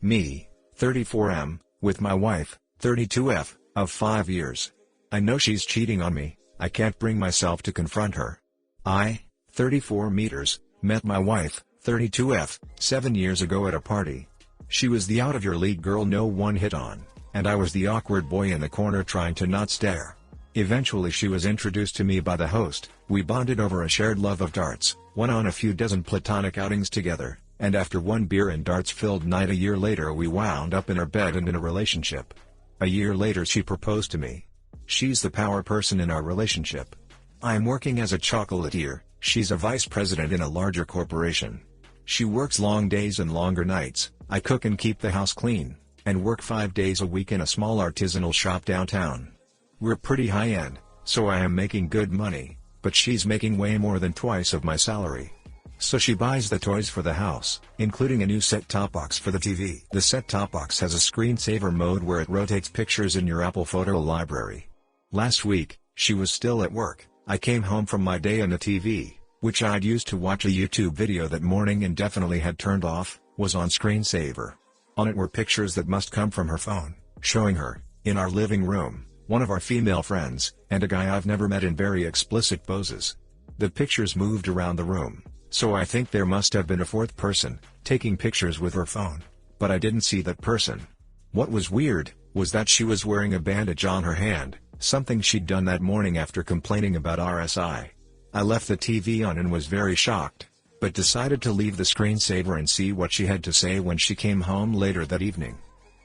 Me, 34M, with my wife, 32F, of 5 years. I know she's cheating on me, I can't bring myself to confront her. I, 34 meters, met my wife, 32F, 7 years ago at a party. She was the out-of-your-league girl no one hit on, and I was the awkward boy in the corner trying to not stare. Eventually she was introduced to me by the host, we bonded over a shared love of darts, went on a few dozen platonic outings together, and after one beer and darts-filled night a year later we wound up in her bed and in a relationship. A year later she proposed to me. She's the power person in our relationship. I'm working as a chocolatier, she's a vice president in a larger corporation. She works long days and longer nights, I cook and keep the house clean, and work 5 days a week in a small artisanal shop downtown. We're pretty high-end, so I am making good money, but she's making way more than twice of my salary. So she buys the toys for the house, including a new set-top box for the TV. The set-top box has a screensaver mode where it rotates pictures in your Apple photo library. Last week, she was still at work. I came home from my day and the TV, which I'd used to watch a YouTube video that morning and definitely had turned off, was on screensaver. On it were pictures that must come from her phone, showing her, in our living room, one of our female friends, and a guy I've never met in very explicit poses. The pictures moved around the room, so I think there must have been a fourth person, taking pictures with her phone. But I didn't see that person. What was weird, was that she was wearing a bandage on her hand, something she'd done that morning after complaining about RSI. I left the TV on and was very shocked, but decided to leave the screensaver and see what she had to say when she came home later that evening.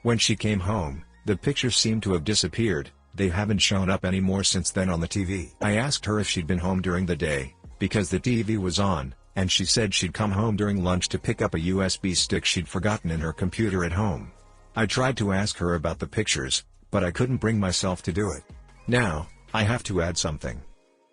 When she came home, the pictures seemed to have disappeared. They haven't shown up anymore since then on the TV. I asked her if she'd been home during the day, because the TV was on, and she said she'd come home during lunch to pick up a USB stick she'd forgotten in her computer at home. I tried to ask her about the pictures, but I couldn't bring myself to do it. Now, I have to add something.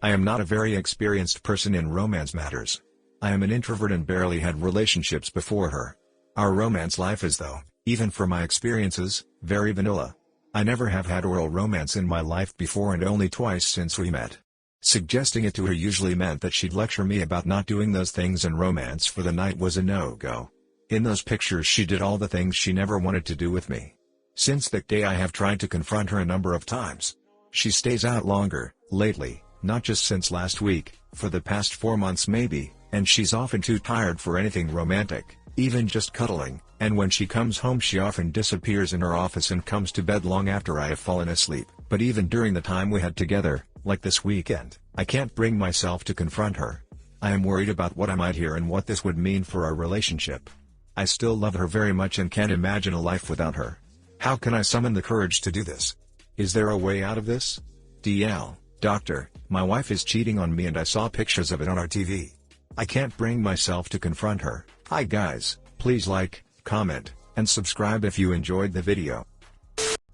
I am not a very experienced person in romance matters. I am an introvert and barely had relationships before her. Our romance life is, though, even for my experiences, very vanilla. I never have had oral romance in my life before and only twice since we met. Suggesting it to her usually meant that she'd lecture me about not doing those things, and romance for the night was a no-go. In those pictures she did all the things she never wanted to do with me. Since that day I have tried to confront her a number of times. She stays out longer, lately, not just since last week, for the past 4 months maybe, and she's often too tired for anything romantic, even just cuddling, and when she comes home she often disappears in her office and comes to bed long after I have fallen asleep. But even during the time we had together, like this weekend, I can't bring myself to confront her. I am worried about what I might hear and what this would mean for our relationship. I still love her very much and can't imagine a life without her. How can I summon the courage to do this? Is there a way out of this? DL, Doctor, my wife is cheating on me and I saw pictures of it on our TV. I can't bring myself to confront her. Hi guys, please like, comment, and subscribe if you enjoyed the video.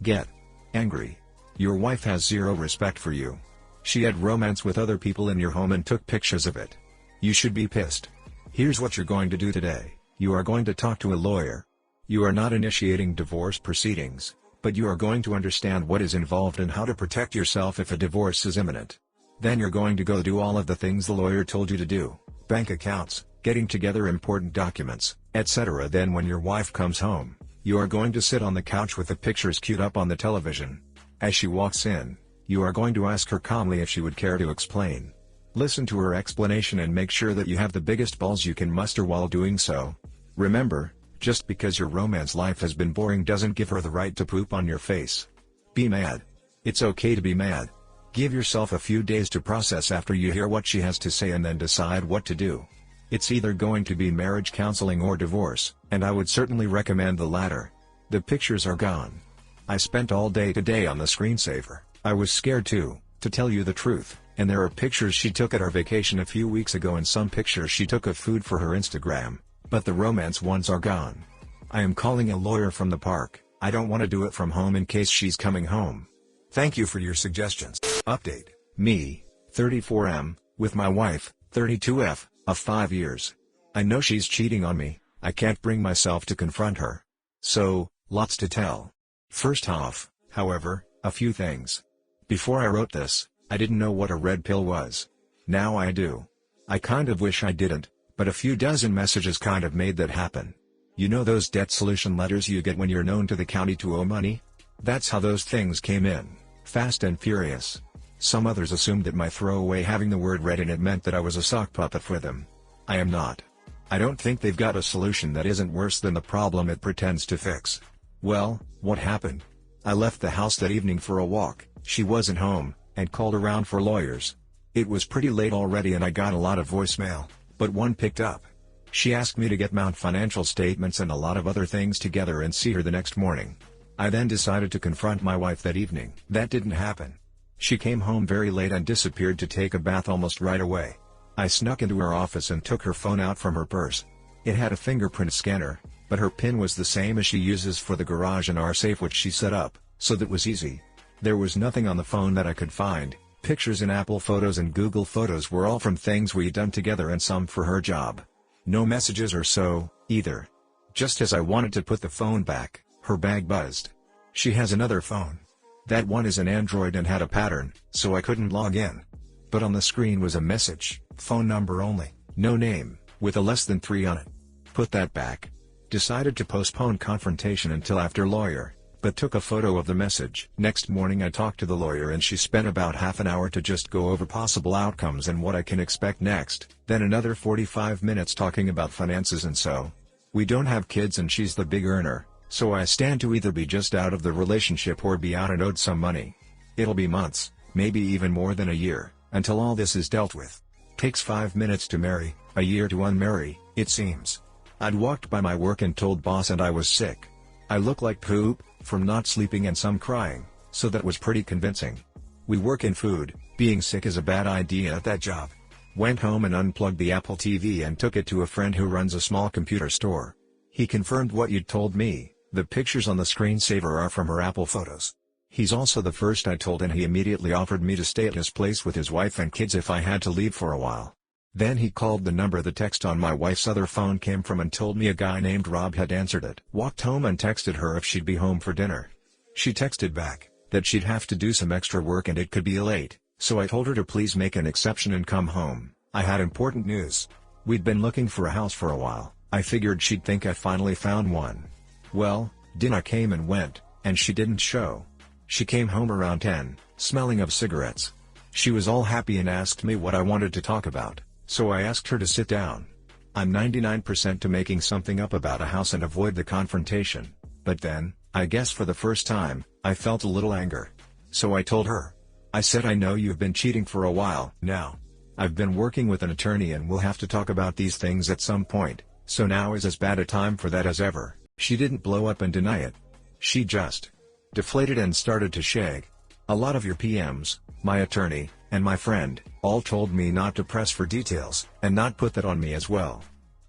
Get angry. Your wife has zero respect for you. She had romance with other people in your home and took pictures of it. You should be pissed. Here's what you're going to do today. You are going to talk to a lawyer. You are not initiating divorce proceedings, but you are going to understand what is involved and how to protect yourself if a divorce is imminent. Then you're going to go do all of the things the lawyer told you to do. Bank accounts, getting together important documents, etc. Then when your wife comes home, you are going to sit on the couch with the pictures queued up on the television. As she walks in, you are going to ask her calmly if she would care to explain. Listen to her explanation and make sure that you have the biggest balls you can muster while doing so. Remember, just because your romance life has been boring doesn't give her the right to poop on your face. Be mad. It's okay to be mad. Give yourself a few days to process after you hear what she has to say and then decide what to do. It's either going to be marriage counseling or divorce, and I would certainly recommend the latter. The pictures are gone. I spent all day today on the screensaver. I was scared too, to tell you the truth, and there are pictures she took at our vacation a few weeks ago and some pictures she took of food for her Instagram, but the romance ones are gone. I am calling a lawyer from the park. I don't want to do it from home in case she's coming home. Thank you for your suggestions. Update. Me, 34M, with my wife, 32F, of 5 years. I know she's cheating on me. I can't bring myself to confront her. So, lots to tell. First off, however, a few things. Before I wrote this, I didn't know what a red pill was. Now I do. I kind of wish I didn't, but a few dozen messages kind of made that happen. You know those debt solution letters you get when you're known to the county to owe money? That's how those things came in, fast and furious. Some others assumed that my throwaway having the word read in it meant that I was a sock puppet for them. I am not. I don't think they've got a solution that isn't worse than the problem it pretends to fix. Well, what happened? I left the house that evening for a walk, she wasn't home, and called around for lawyers. It was pretty late already and I got a lot of voicemail, but one picked up. She asked me to get Mount financial statements and a lot of other things together and see her the next morning. I then decided to confront my wife that evening. That didn't happen. She came home very late and disappeared to take a bath almost right away. I snuck into her office and took her phone out from her purse. It had a fingerprint scanner, but her PIN was the same as she uses for the garage and our safe which she set up, so that was easy. There was nothing on the phone that I could find. Pictures in Apple Photos and Google Photos were all from things we'd done together and some for her job. No messages or so, either. Just as I wanted to put the phone back, her bag buzzed. She has another phone. That one is an Android and had a pattern, so I couldn't log in. But on the screen was a message, phone number only, no name, with a less than 3 on it. Put that back. Decided to postpone confrontation until after lawyer, but took a photo of the message. Next morning I talked to the lawyer and she spent about half an hour to just go over possible outcomes and what I can expect next, then another 45 minutes talking about finances and so. We don't have kids and she's the big earner, so I stand to either be just out of the relationship or be out and owed some money. It'll be months, maybe even more than a year, until all this is dealt with. Takes 5 minutes to marry, a year to unmarry, it seems. I'd walked by my work and told boss and I was sick. I look like poop, from not sleeping and some crying, so that was pretty convincing. We work in food, being sick is a bad idea at that job. Went home and unplugged the Apple TV and took it to a friend who runs a small computer store. He confirmed what you'd told me, the pictures on the screensaver are from her Apple Photos. He's also the first I told and he immediately offered me to stay at his place with his wife and kids if I had to leave for a while. Then he called the number the text on my wife's other phone came from and told me a guy named Rob had answered it. Walked home and texted her if she'd be home for dinner. She texted back, that she'd have to do some extra work and it could be late, so I told her to please make an exception and come home. I had important news. We'd been looking for a house for a while, I figured she'd think I finally found one. Well, dinner came and went, and she didn't show. She came home around 10, smelling of cigarettes. She was all happy and asked me what I wanted to talk about. So I asked her to sit down. I'm 99% to making something up about a house and avoid the confrontation, but then, I guess for the first time, I felt a little anger. So I told her. I said I know you've been cheating for a while now. I've been working with an attorney and we'll have to talk about these things at some point, so now is as bad a time for that as ever. She didn't blow up and deny it. She just deflated and started to shake. A lot of your PMs, my attorney, and my friend, all told me not to press for details, and not put that on me as well.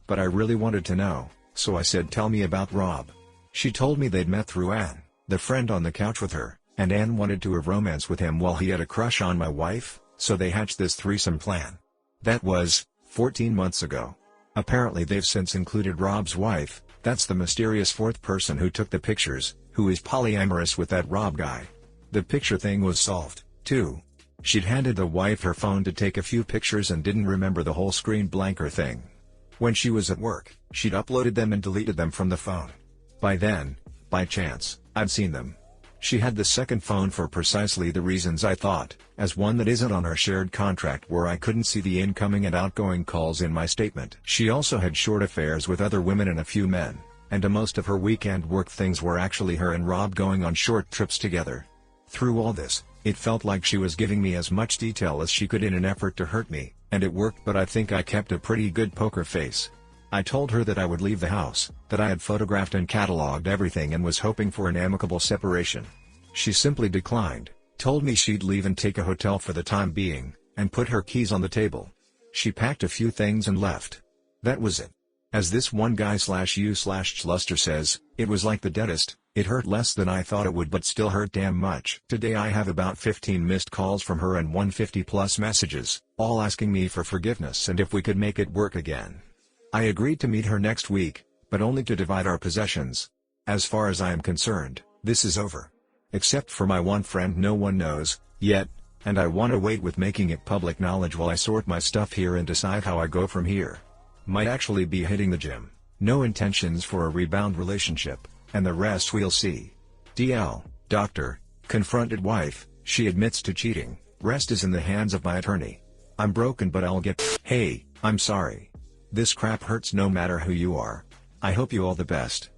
But I really wanted to know, so I said tell me about Rob. She told me they'd met through Ann, the friend on the couch with her, and Ann wanted to have romance with him while he had a crush on my wife, so they hatched this threesome plan. That was 14 months ago. Apparently they've since included Rob's wife, that's the mysterious fourth person who took the pictures, who is polyamorous with that Rob guy. The picture thing was solved, too. She'd handed the wife her phone to take a few pictures and didn't remember the whole screen blanker thing. When she was at work, she'd uploaded them and deleted them from the phone. By then, by chance, I'd seen them. She had the second phone for precisely the reasons I thought, as one that isn't on our shared contract where I couldn't see the incoming and outgoing calls in my statement. She also had short affairs with other women and a few men, and most of her weekend work things were actually her and Rob going on short trips together. Through all this, it felt like she was giving me as much detail as she could in an effort to hurt me, and it worked, but I think I kept a pretty good poker face. I told her that I would leave the house, that I had photographed and cataloged everything and was hoping for an amicable separation. She simply declined, told me she'd leave and take a hotel for the time being, and put her keys on the table. She packed a few things and left. That was it. As this one guy/you/Chluster says, it was like the dentist, it hurt less than I thought it would but still hurt damn much. Today I have about 15 missed calls from her and 150+ messages, all asking me for forgiveness and if we could make it work again. I agreed to meet her next week, but only to divide our possessions. As far as I am concerned, this is over. Except for my one friend no one knows, yet, and I want to wait with making it public knowledge while I sort my stuff here and decide how I go from here. Might actually be hitting the gym. No intentions for a rebound relationship, and the rest we'll see. DL, doctor, confronted wife, she admits to cheating, rest is in the hands of my attorney. I'm broken but I'll get. Hey, I'm sorry. This crap hurts no matter who you are. I hope you all the best.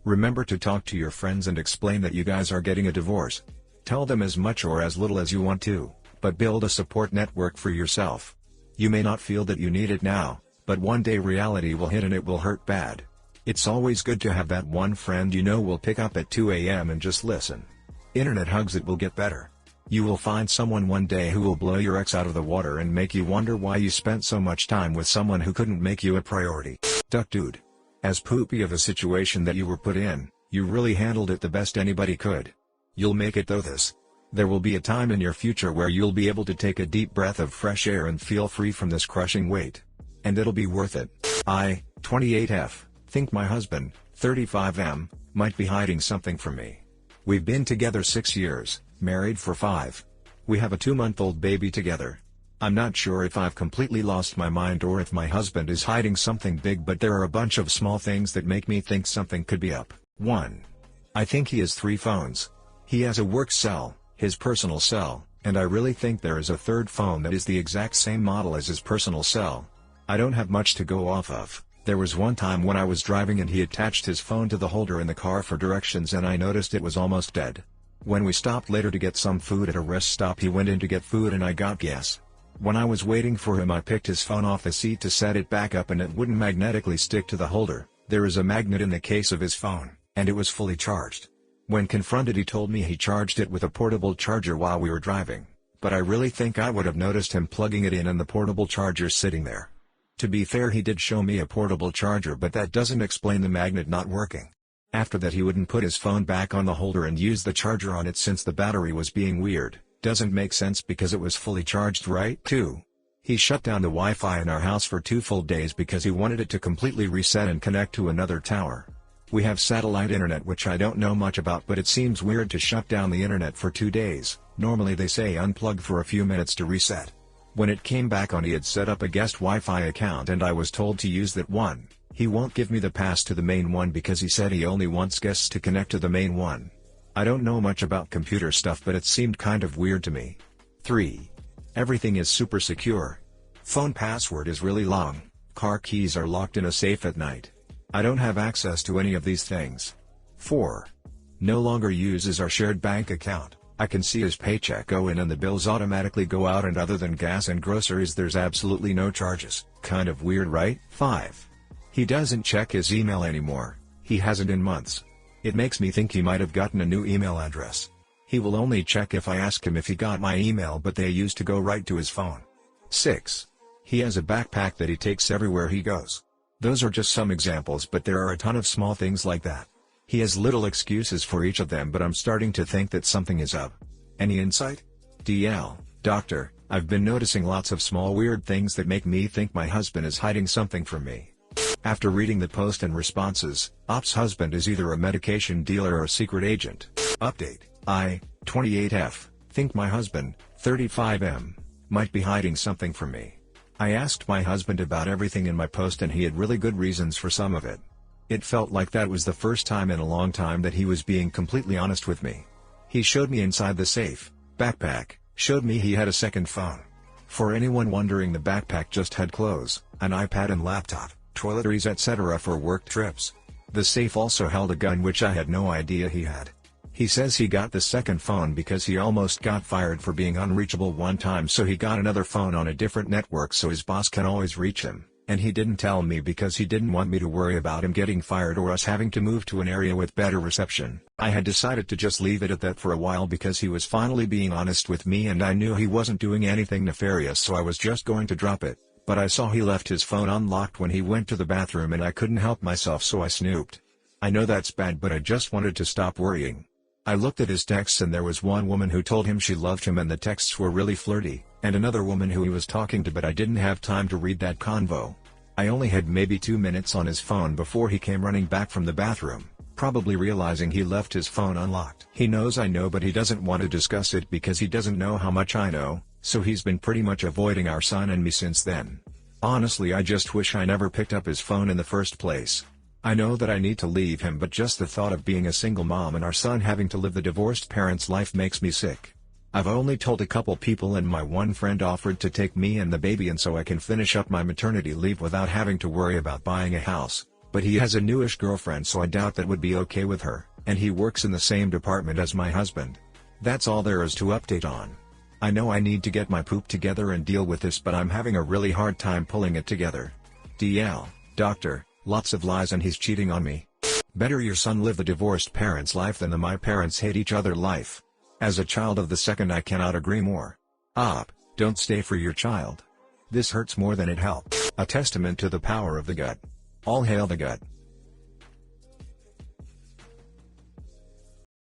Remember to talk to your friends and explain that you guys are getting a divorce. Tell them as much or as little as you want to, but build a support network for yourself. You may not feel that you need it now, but one day reality will hit and it will hurt bad. It's always good to have that one friend you know will pick up at 2 a.m. and just listen. Internet hugs, it will get better. You will find someone one day who will blow your ex out of the water and make you wonder why you spent so much time with someone who couldn't make you a priority. Duck dude. As poopy of a situation that you were put in, you really handled it the best anybody could. You'll make it though this. There will be a time in your future where you'll be able to take a deep breath of fresh air and feel free from this crushing weight. And it'll be worth it. I, 28F, think my husband, 35M, might be hiding something from me. We've been together 6 years, married for 5. We have a 2-month-old baby together. I'm not sure if I've completely lost my mind or if my husband is hiding something big, but there are a bunch of small things that make me think something could be up. 1. I think he has 3 phones. He has a work cell, his personal cell, and I really think there is a third phone that is the exact same model as his personal cell. I don't have much to go off of. There was one time when I was driving and he attached his phone to the holder in the car for directions and I noticed it was almost dead. When we stopped later to get some food at a rest stop, he went in to get food and I got gas. When I was waiting for him, I picked his phone off the seat to set it back up and it wouldn't magnetically stick to the holder. There is a magnet in the case of his phone, and it was fully charged. When confronted, he told me he charged it with a portable charger while we were driving, but I really think I would have noticed him plugging it in and the portable charger sitting there. To be fair, he did show me a portable charger, but that doesn't explain the magnet not working. After that, he wouldn't put his phone back on the holder and use the charger on it since the battery was being weird. Doesn't make sense because it was fully charged, right? 2. He shut down the Wi-Fi in our house for 2 full days because he wanted it to completely reset and connect to another tower. We have satellite internet, which I don't know much about, but it seems weird to shut down the internet for 2 days. Normally they say unplug for a few minutes to reset. When it came back on, he had set up a guest Wi-Fi account and I was told to use that one. He won't give me the pass to the main one because he said he only wants guests to connect to the main one. I don't know much about computer stuff, but it seemed kind of weird to me. 3. Everything is super secure. Phone password is really long. Car keys are locked in a safe at night. I don't have access to any of these things. 4. No longer uses our shared bank account. I can see his paycheck go in and the bills automatically go out, and other than gas and groceries there's absolutely no charges. Kind of weird, right? 5. He doesn't check his email anymore. He hasn't in months. It makes me think he might have gotten a new email address. He will only check if I ask him if he got my email, but they used to go right to his phone. 6. He has a backpack that he takes everywhere he goes. Those are just some examples, but there are a ton of small things like that. He has little excuses for each of them, but I'm starting to think that something is up. Any insight? DL, doctor, I've been noticing lots of small weird things that make me think my husband is hiding something from me. After reading the post and responses, Op's husband is either a medication dealer or a secret agent. Update, I, 28F, think my husband, 35M, might be hiding something from me. I asked my husband about everything in my post and he had really good reasons for some of it. It felt like that was the first time in a long time that he was being completely honest with me. He showed me inside the safe backpack, showed me he had a second phone. For anyone wondering, the backpack just had clothes, an iPad and laptop, toiletries, etc. for work trips. The safe also held a gun, which I had no idea he had. He says he got the second phone because he almost got fired for being unreachable one time, so he got another phone on a different network so his boss can always reach him, and he didn't tell me because he didn't want me to worry about him getting fired or us having to move to an area with better reception. I had decided to just leave it at that for a while because he was finally being honest with me and I knew he wasn't doing anything nefarious, so I was just going to drop it. But I saw he left his phone unlocked when he went to the bathroom and I couldn't help myself, so I snooped. I know that's bad, but I just wanted to stop worrying. I looked at his texts and there was one woman who told him she loved him and the texts were really flirty, and another woman who he was talking to, but I didn't have time to read that convo. I only had maybe 2 minutes on his phone before he came running back from the bathroom, probably realizing he left his phone unlocked. He knows I know, but he doesn't want to discuss it because he doesn't know how much I know, so he's been pretty much avoiding our son and me since then. Honestly, I just wish I never picked up his phone in the first place. I know that I need to leave him, but just the thought of being a single mom and our son having to live the divorced parent's life makes me sick. I've only told a couple people and my one friend offered to take me and the baby and so I can finish up my maternity leave without having to worry about buying a house, but he has a newish girlfriend so I doubt that would be okay with her, and he works in the same department as my husband. That's all there is to update on. I know I need to get my poop together and deal with this, but I'm having a really hard time pulling it together. DL, doctor, lots of lies and he's cheating on me. Better your son live the divorced parent's life than the my parents hate each other life. As a child of the second, I cannot agree more. Op, don't stay for your child. This hurts more than it helps. A testament to the power of the gut. All hail the gut.